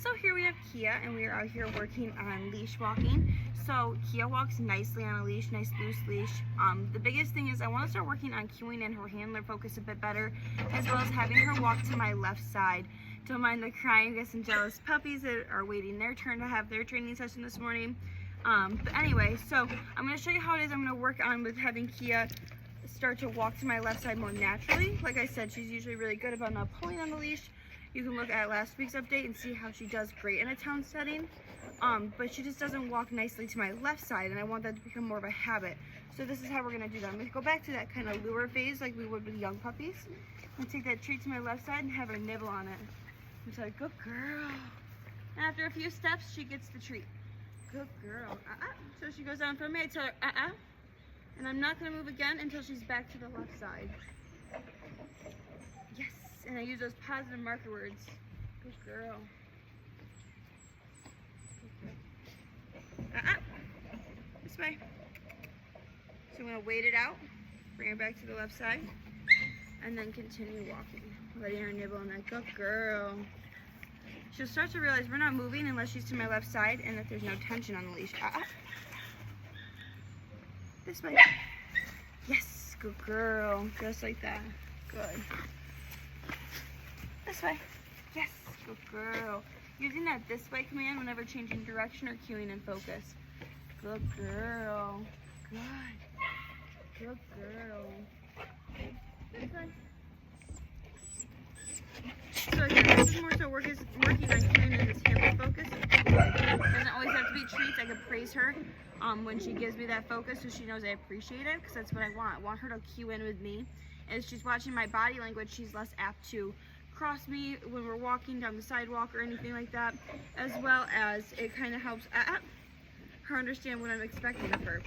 So here we have Kia, and we are out here working on leash walking. So Kia walks nicely on a leash, nice loose leash. The biggest thing is I want to start working on cueing in her handler focus a bit better, as well as having her walk to my left side. Don't mind the crying, we got some jealous puppies that are waiting their turn to have their training session this morning. But anyway, so I'm going to show you how it is I'm going to work on with having Kia start to walk to my left side more naturally. Like I said, she's usually really good about not pulling on the leash. You can look at last week's update and see how she does great in a town setting, but she just doesn't walk nicely to my left side, and I want that to become more of a habit. So this is how we're going to do that. I'm going to go back to that kind of lure phase like we would with young puppies, and take that treat to my left side and have her nibble on it. I'm like, good girl. And after a few steps, she gets the treat. Good girl. So she goes down for me, I tell her, and I'm not going to move again until she's back to the left side. Yes. And I use those positive marker words. Good girl. Good girl. This way. So I'm going to wait it out, bring her back to the left side, and then continue walking. Letting her nibble on that. Good girl. She'll start to realize we're not moving unless she's to my left side and that there's no tension on the leash. This way. Yes, good girl. Just like that. Good. This way. Yes, good girl. Using that this way command whenever changing direction or cueing in focus. Good girl. Good. Good girl. This way. So again, this is more so working on cueing in this handle focus. Doesn't always have to be treats. I can praise her when she gives me that focus so she knows I appreciate it, because that's what I want. I want her to cue in with me. As she's watching my body language, she's less apt to cross me when we're walking down the sidewalk or anything like that, as well as it kind of helps her understand what I'm expecting of her.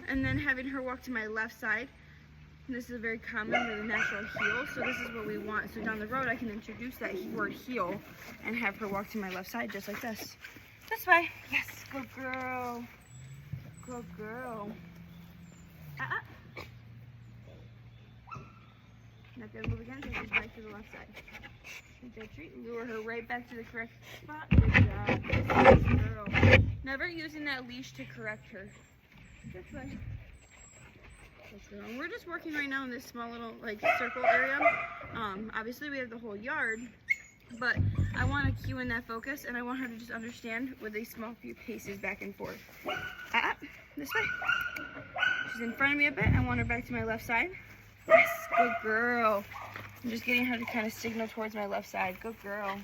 And then having her walk to my left side. This is very common with a natural heel, so this is what we want. So down the road, I can introduce that word heel and have her walk to my left side just like this. This way. Yes, good girl. Good girl. Not gonna move again, so she's back to the left side. Take that treat, lure her right back to the correct spot. Good job. Good girl. Never using that leash to correct her. This way. We're just working right now in this small little circle area. Obviously we have the whole yard, but I want to cue in that focus, and I want her to just understand with these small few paces back and forth. This way. She's in front of me a bit. I want her back to my left side. Yes, good girl. I'm just getting her to kind of signal towards my left side. Good girl.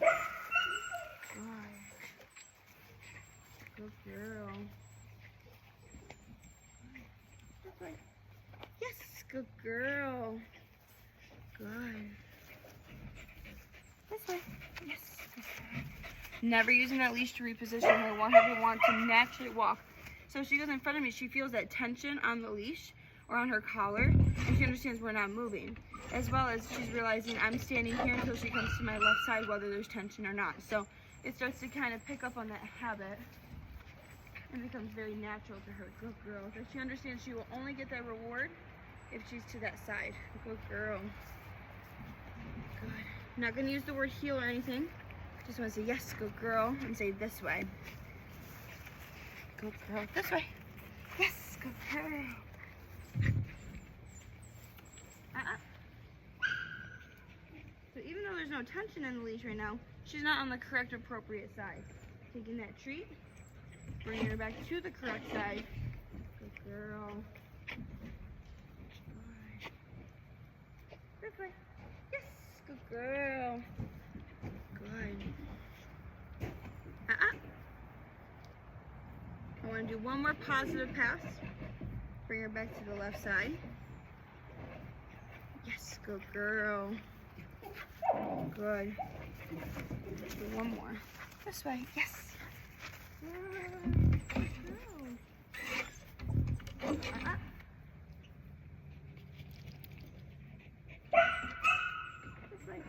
Good girl. This way. Yes, good girl. Good. This way. Yes. Never using that leash to reposition her. I want her to want to naturally walk. So if she goes in front of me, she feels that tension on the leash or on her collar, and she understands we're not moving. As well as she's realizing I'm standing here until she comes to my left side, whether there's tension or not. So it starts to kind of pick up on that habit and becomes very natural to her. Good girl. That she understands she will only get that reward if she's to that side. Good girl. Good. I'm not going to use the word heel or anything. Just want to say yes, good girl, and say this way. Good girl. This way. Yes, good girl. So even though there's no tension in the leash right now, she's not on the correct appropriate side. Taking that treat, bringing her back to the correct side. Good girl. This way. Yes, good girl. Good. I want to do one more positive pass. Bring her back to the left side. Yes, good girl. Good. Do one more. This way. Yes. Good girl. This way.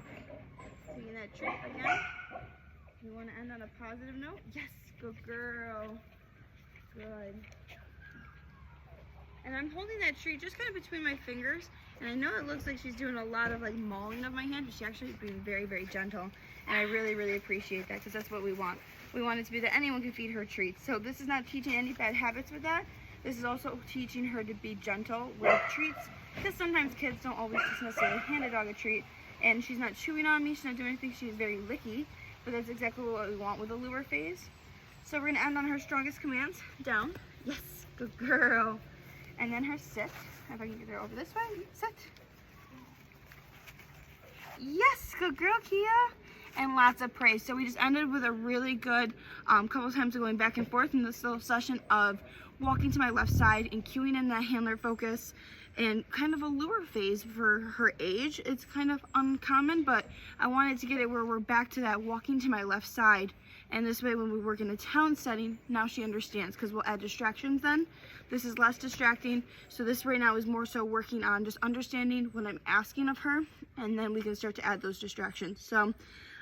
Taking that treat again. You want to end on a positive note? Yes, good girl. Good. And I'm holding that treat just kind of between my fingers, And I know it looks like she's doing a lot of like mauling of my hand, but she's actually being very, very gentle. And I really, really appreciate that because that's what we want. We want it to be that anyone can feed her treats. So this is not teaching any bad habits with that. This is also teaching her to be gentle with treats, because sometimes kids don't always just necessarily hand a dog a treat. And she's not chewing on me, she's not doing anything, she's very licky, but that's exactly what we want with a lure phase. So we're gonna end on her strongest commands. Down, yes, good girl. And then her sit, if I can get her over this way, sit. Yes, good girl, Kia. And lots of praise. So we just ended with a really good couple times of going back and forth in this little session of walking to my left side and cueing in that handler focus and kind of a lure phase for her age. It's kind of uncommon, but I wanted to get it where we're back to that walking to my left side. And this way when we work in a town setting, now she understands, because we'll add distractions then. This is less distracting. So this right now is more so working on just understanding what I'm asking of her, and then we can start to add those distractions. So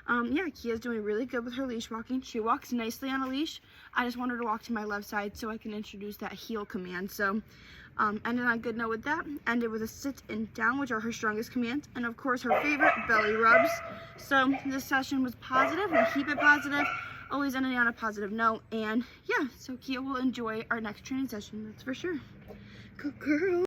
yeah, Kia's doing really good with her leash walking. She walks nicely on a leash. I just want her to walk to my left side so I can introduce that heel command. So ended on a good note with that. Ended with a sit and down, which are her strongest commands. And of course, her favorite, belly rubs. So this session was positive. We keep it positive. Always ending on a positive note. And yeah, so Kia will enjoy our next training session, that's for sure. Good girl.